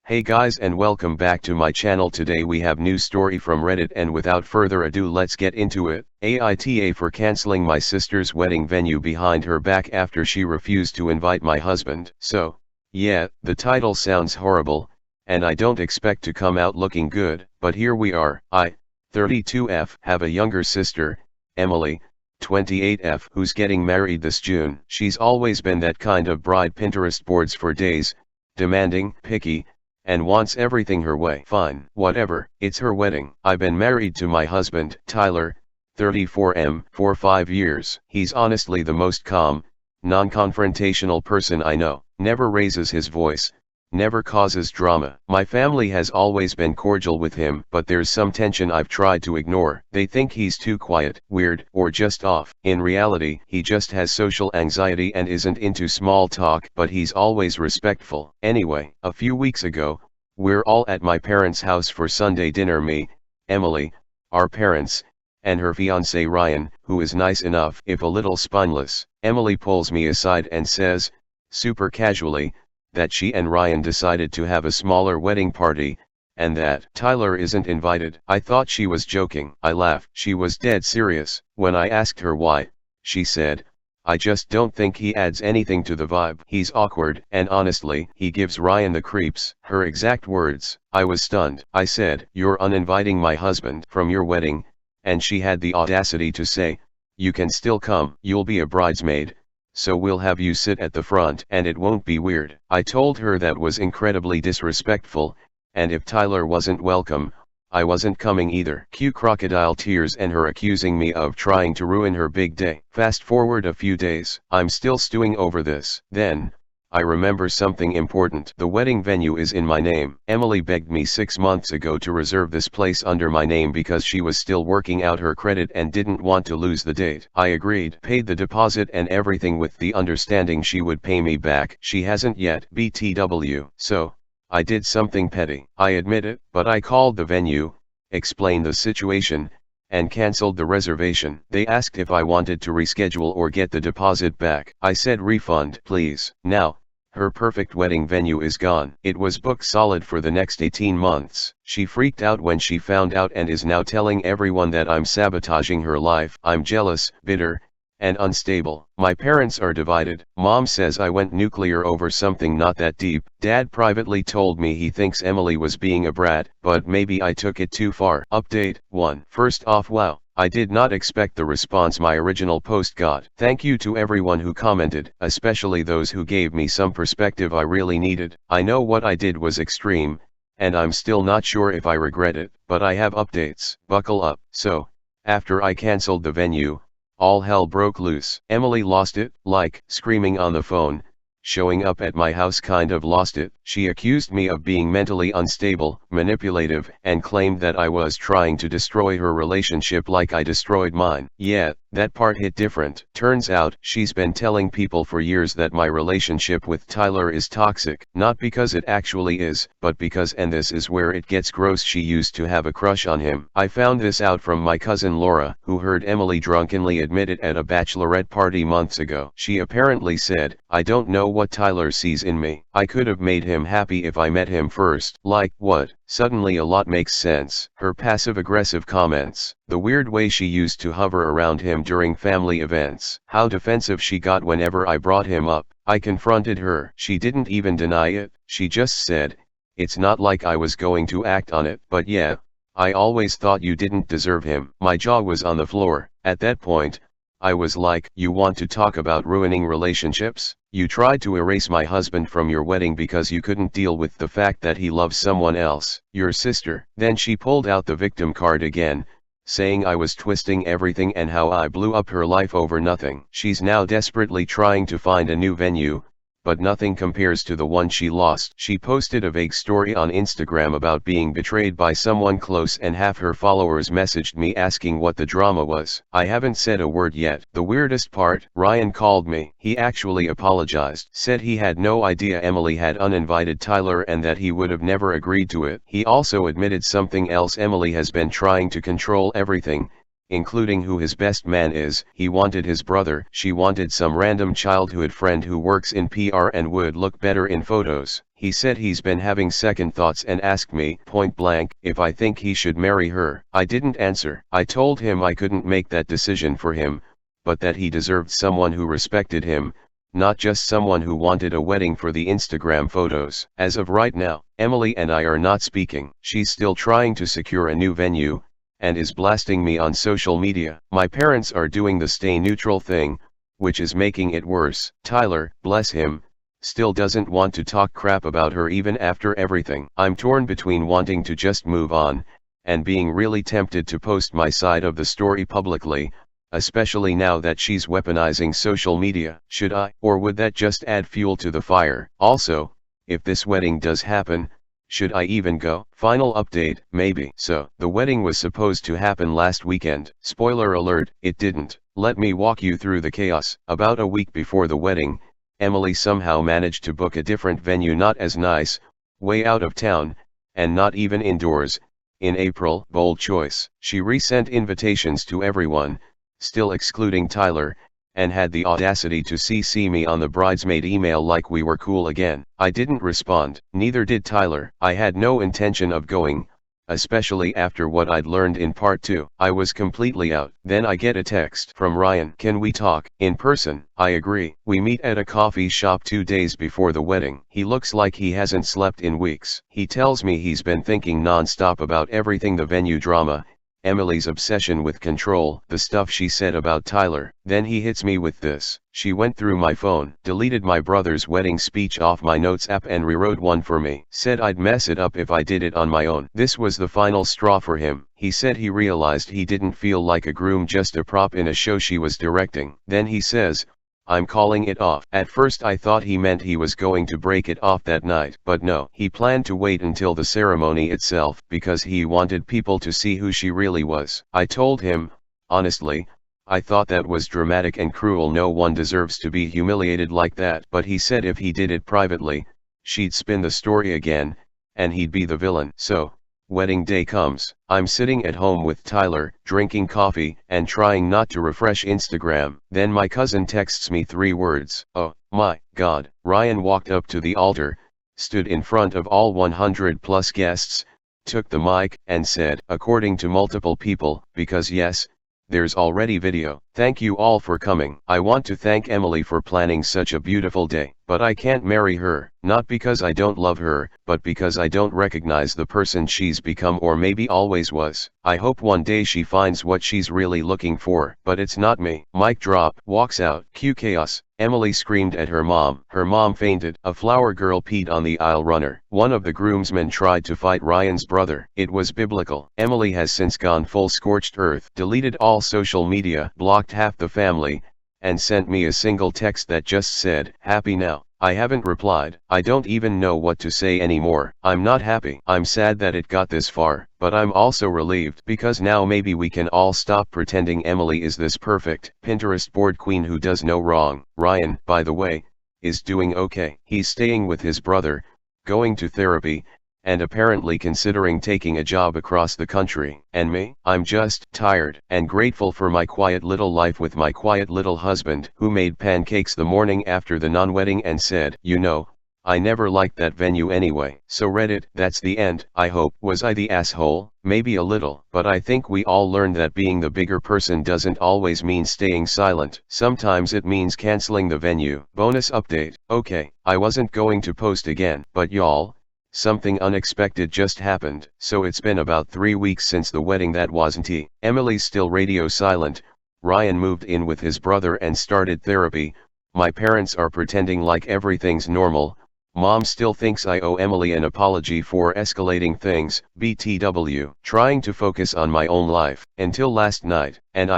Hey guys and welcome back to my channel. Today we have new story from Reddit, and without further ado let's get into it. AITA for cancelling my sister's wedding venue behind her back after she refused to invite my husband. So, yeah, the title sounds horrible, and I don't expect to come out looking good, but here we are. I, 32F, have a younger sister, Emily, 28F, who's getting married this June. She's always been that kind of bride. Pinterest boards for days, demanding, picky, and wants everything her way. Fine, whatever, it's her wedding. I've been married to my husband, Tyler, 34M, for 5 years. He's honestly the most calm, non-confrontational person I know. Never raises his voice, never causes drama. My family has always been cordial with him, but there's some tension I've tried to ignore. They think he's too quiet, weird, or just off. In reality, he just has social anxiety and isn't into small talk, but he's always respectful. Anyway, a few weeks ago, we're all at my parents' house for Sunday dinner. Me, Emily, our parents, and her fiancé Ryan, who is nice enough if a little spineless. Emily pulls me aside and says, super casually, that she and Ryan decided to have a smaller wedding party, and that Tyler isn't invited. I thought she was joking. I laughed. She was dead serious. When I asked her why, she said, I just don't think he adds anything to the vibe. He's awkward, and honestly, he gives Ryan the creeps. Her exact words. I was stunned. I said, you're uninviting my husband from your wedding, and she had the audacity to say, you can still come. You'll be a bridesmaid, so we'll have you sit at the front and it won't be weird. I told her that was incredibly disrespectful, and if Tyler wasn't welcome, I wasn't coming either. Cue crocodile tears and her accusing me of trying to ruin her big day. Fast forward a few days. I'm still stewing over this. Then, I remember something important. The wedding venue is in my name. Emily begged me 6 months ago to reserve this place under my name because she was still working out her credit and didn't want to lose the date. I agreed, paid the deposit and everything with the understanding she would pay me back. She hasn't yet, BTW. So, I did something petty. I admit it, but I called the venue, explained the situation, and cancelled the reservation. They asked if I wanted to reschedule or get the deposit back. I said refund, please. Now, her perfect wedding venue is gone. It was booked solid for the next 18 months. She freaked out when she found out and is now telling everyone that I'm sabotaging her life. I'm jealous, bitter, and unstable. My parents are divided. Mom says I went nuclear over something not that deep. Dad privately told me he thinks Emily was being a brat, but maybe I took it too far. Update 1. First off, wow, I did not expect the response my original post got. Thank you to everyone who commented, especially those who gave me some perspective I really needed. I know what I did was extreme, and I'm still not sure if I regret it, but I have updates. Buckle up. So, after I cancelled the venue, all hell broke loose. Emily lost it, like, screaming on the phone, showing up at my house kind of lost it. She accused me of being mentally unstable, manipulative, and claimed that I was trying to destroy her relationship like I destroyed mine. Yeah, that part hit different. Turns out, she's been telling people for years that my relationship with Tyler is toxic. Not because it actually is, but because, and this is where it gets gross, she used to have a crush on him. I found this out from my cousin Laura, who heard Emily drunkenly admit it at a bachelorette party months ago. She apparently said, I don't know what Tyler sees in me. I could have made him happy if I met him first. Like, what? Suddenly a lot makes sense. Her passive-aggressive comments, the weird way she used to hover around him during family events, how defensive she got whenever I brought him up. I confronted her. She didn't even deny it. She just said, it's not like I was going to act on it. But yeah, I always thought you didn't deserve him. My jaw was on the floor. At that point, I was like, you want to talk about ruining relationships? You tried to erase my husband from your wedding because you couldn't deal with the fact that he loves someone else, your sister. Then she pulled out the victim card again, saying I was twisting everything and how I blew up her life over nothing. She's now desperately trying to find a new venue, but nothing compares to the one she lost. She posted a vague story on Instagram about being betrayed by someone close, and half her followers messaged me asking what the drama was. I haven't said a word yet. The weirdest part, Ryan called me. He actually apologized, said he had no idea Emily had uninvited Tyler and that he would have never agreed to it. He also admitted something else: Emily has been trying to control everything, including who his best man is. He wanted his brother. She wanted some random childhood friend who works in PR and would look better in photos. He said he's been having second thoughts and asked me, point blank, if I think he should marry her. I didn't answer. I told him I couldn't make that decision for him, but that he deserved someone who respected him, not just someone who wanted a wedding for the Instagram photos. As of right now, Emily and I are not speaking. She's still trying to secure a new venue, and is blasting me on social media. My parents are doing the stay neutral thing, which is making it worse. Tyler, bless him, still doesn't want to talk crap about her even after everything. I'm torn between wanting to just move on, and being really tempted to post my side of the story publicly, especially now that she's weaponizing social media. Should I? Or would that just add fuel to the fire? Also, if this wedding does happen, should I even go? Final update, maybe. So, the wedding was supposed to happen last weekend. Spoiler alert, it didn't. Let me walk you through the chaos. About a week before the wedding, Emily somehow managed to book a different venue, not as nice, way out of town, and not even indoors. In April, bold choice. She resent invitations to everyone, still excluding Tyler, and had the audacity to CC me on the bridesmaid email like we were cool again. I didn't respond, neither did Tyler. I had no intention of going, especially after what I'd learned in part 2. I was completely out. Then I get a text from Ryan. Can we talk in person? I agree. We meet at a coffee shop 2 days before the wedding. He looks like he hasn't slept in weeks. He tells me he's been thinking non-stop about everything: the venue drama, Emily's obsession with control, the stuff she said about Tyler. Then he hits me with this. She went through my phone, deleted my brother's wedding speech off my notes app and rewrote one for me. Said I'd mess it up if I did it on my own. This was the final straw for him. He said he realized he didn't feel like a groom, just a prop in a show she was directing. Then he says, I'm calling it off. At first I thought he meant he was going to break it off that night, but no, he planned to wait until the ceremony itself, because he wanted people to see who she really was. I told him, honestly, I thought that was dramatic and cruel. No one deserves to be humiliated like that. But he said if he did it privately, she'd spin the story again, and he'd be the villain. So, wedding day comes. I'm sitting at home with Tyler, drinking coffee, and trying not to refresh Instagram. Then my cousin texts me 3 words. Oh, my God. Ryan walked up to the altar, stood in front of all 100+ guests, took the mic, and said, according to multiple people, because yes, there's already video. Thank you all for coming. I want to thank Emily for planning such a beautiful day. But I can't marry her, not because I don't love her, but because I don't recognize the person she's become, or maybe always was. I hope one day she finds what she's really looking for, but it's not me. Mic drop. Walks out. Cue chaos. Emily screamed at her mom. Her mom fainted. A flower girl peed on the aisle runner. One of the groomsmen tried to fight Ryan's brother. It was biblical. Emily has since gone full scorched earth, deleted all social media, blocked half the family, and sent me a single text that just said, happy now. I haven't replied. I don't even know what to say anymore. I'm not happy. I'm sad that it got this far, but I'm also relieved, because now maybe we can all stop pretending Emily is this perfect Pinterest board queen who does no wrong. Ryan, by the way, is doing okay. He's staying with his brother, going to therapy, and apparently considering taking a job across the country. And me? I'm just tired and grateful for my quiet little life with my quiet little husband, who made pancakes the morning after the non-wedding and said, you know, I never liked that venue anyway. So Reddit, that's the end. I hope. Was I the asshole? Maybe a little. But I think we all learned that being the bigger person doesn't always mean staying silent. Sometimes it means canceling the venue. Bonus update. Okay, I wasn't going to post again, but y'all, something unexpected just happened. So it's been about 3 weeks since the wedding. That wasn't he. Emily's still radio silent. Ryan moved in with his brother and started therapy. My parents are pretending like everything's normal. Mom still thinks I owe Emily an apology for escalating things. BTW. Trying to focus on my own life. Until last night. And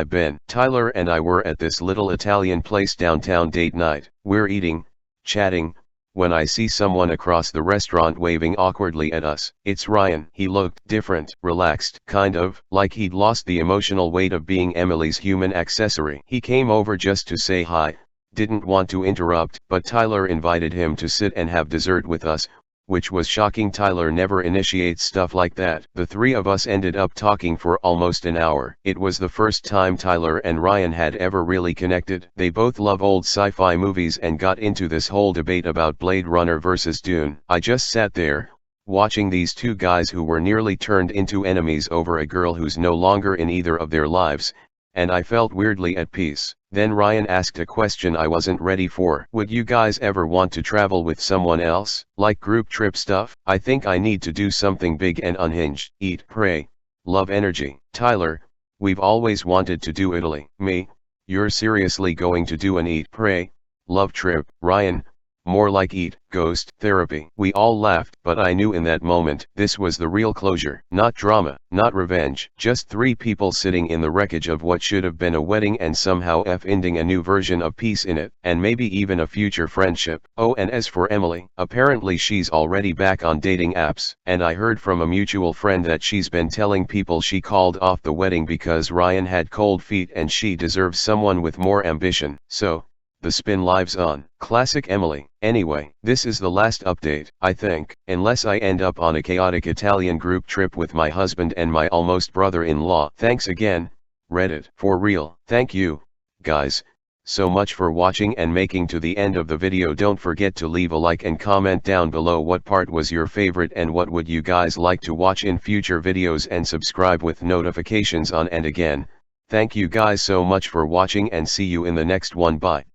Tyler and I were at this little Italian place downtown. Date night. We're eating, chatting, when I see someone across the restaurant waving awkwardly at us. It's Ryan. He looked different, relaxed, kind of like he'd lost the emotional weight of being Emily's human accessory. He came over just to say hi, didn't want to interrupt, but Tyler invited him to sit and have dessert with us. which was shocking. Tyler never initiates stuff like that. The three of us ended up talking for almost an hour. It was the first time Tyler and Ryan had ever really connected. They both love old sci-fi movies and got into this whole debate about Blade Runner versus Dune. I just sat there, watching these two guys who were nearly turned into enemies over a girl who's no longer in either of their lives, and I felt weirdly at peace. Then Ryan asked a question I wasn't ready for. Would you guys ever want to travel with someone else, like group trip stuff? I think I need to do something big and unhinged. Eat, pray, love, energy. Tyler, we've always wanted to do Italy. Me, you're seriously going to do an eat, pray, love trip? Ryan, more like eat, ghost therapy. We all laughed, but I knew in that moment this was the real closure. Not drama, not revenge, just three people sitting in the wreckage of what should have been a wedding and somehow ending a new version of peace in it, and maybe even a future friendship. Oh, and as for Emily, apparently she's already back on dating apps, and I heard from a mutual friend that she's been telling people she called off the wedding because Ryan had cold feet and she deserves someone with more ambition. So, the spin lives on. Classic Emily. Anyway, this is the last update, I think, unless I end up on a chaotic Italian group trip with my husband and my almost brother-in-law. Thanks again, Reddit. For real. Thank you, guys, so much for watching and making to the end of the video. Don't forget to leave a like and comment down below what part was your favorite and what would you guys like to watch in future videos, and subscribe with notifications on. And again, thank you guys so much for watching and see you in the next one. Bye.